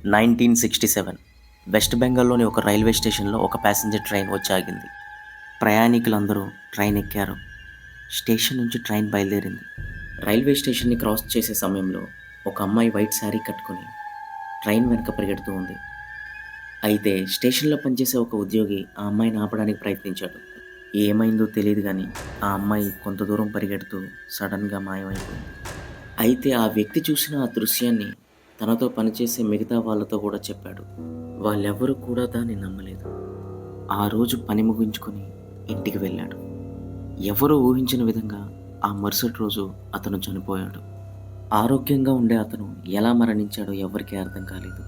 1967 west బెంగాల్‌లోని ఒక railway స్టేషన్‌లో ఒక ప్యాసింజర్ ట్రైన్ వచ్చి ఆగింది. ప్రయాణికులందరూ ట్రైన్ ఎక్కారు. స్టేషన్ నుంచి ట్రైన్ బయలుదేరింది. రైల్వే స్టేషన్‌ని క్రాస్ చేసే సమయంలో ఒక అమ్మాయి వైట్ శారీ కట్టుకొని ట్రైన్ వెనక పరిగెడుతూ ఉంది. అయితే స్టేషన్‌లో పనిచేసే ఒక ఉద్యోగి ఆ అమ్మాయిని ఆపడానికి ప్రయత్నించాడు. ఏమైందో తెలీదు గానీ ఆ అమ్మాయి కొంత దూరం పరిగెడుతూ సడెన్‌గా మాయమైపోయింది. అయితే ఆ వ్యక్తి చూసిన ఆ దృశ్యాన్ని తనతో పనిచేసే మిగతా వాళ్ళతో కూడా చెప్పాడు. వాళ్ళెవ్వరూ కూడా దాన్ని నమ్మలేదు. ఆ రోజు పని ముగించుకొని ఇంటికి వెళ్ళాడు. ఎవరూ ఊహించని విధంగా ఆ మరుసటి రోజు అతను చనిపోయాడు. ఆరోగ్యంగా ఉండే అతను ఎలా మరణించాడో ఎవరికీ అర్థం కాలేదు.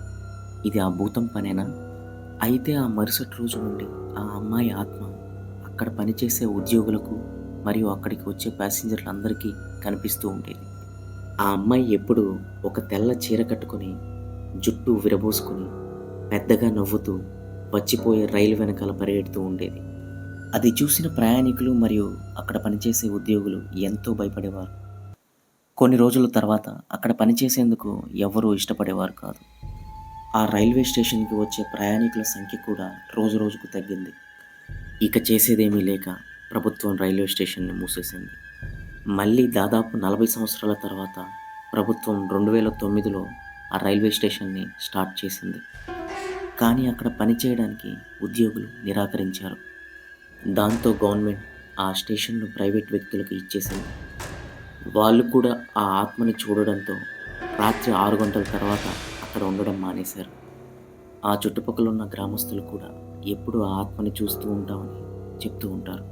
ఇది ఆ భూతం పనేనా? అయితే ఆ మరుసటి రోజు నుండి ఆ అమ్మాయి ఆత్మ అక్కడ పనిచేసే ఉద్యోగులకు మరియు అక్కడికి వచ్చే ప్యాసింజర్లందరికీ కనిపిస్తూ ఉండేది. ఆ అమ్మాయి ఎప్పుడూ ఒక తెల్ల చీర కట్టుకొని, జుట్టు విరబోసుకొని, పెద్దగా నవ్వుతూ, వచ్చిపోయే రైలు వెనకాల పరిగెడుతూ ఉండేది. అది చూసిన ప్రయాణికులు మరియు అక్కడ పనిచేసే ఉద్యోగులు ఎంతో భయపడేవారు. కొన్ని రోజుల తర్వాత అక్కడ పనిచేసేందుకు ఎవరూ ఇష్టపడేవారు కాదు. ఆ రైల్వే స్టేషన్‌కి వచ్చే ప్రయాణికుల సంఖ్య కూడా రోజురోజుకు తగ్గింది. ఇక చేసేదేమీ లేక ప్రభుత్వం రైల్వే స్టేషన్‌ని మూసేసింది. మళ్ళీ దాదాపు 40 సంవత్సరాల తర్వాత ప్రభుత్వం 2009లో ఆ రైల్వే స్టేషన్‌ని స్టార్ట్ చేసింది. కానీ అక్కడ పని చేయడానికి ఉద్యోగులు నిరాకరించారు. దాంతో గవర్నమెంట్ ఆ స్టేషన్‌ను ప్రైవేట్ వ్యక్తులకు ఇచ్చేసింది. వాళ్ళు కూడా ఆ ఆత్మని చూడడంతో రాత్రి 6 గంటల తర్వాత అక్కడ ఉండడం మానేశారు. ఆ చుట్టుపక్కల ఉన్న గ్రామస్తులు కూడా ఎప్పుడూ ఆ ఆత్మని చూస్తూ ఉంటామని చెప్తూ ఉంటారు.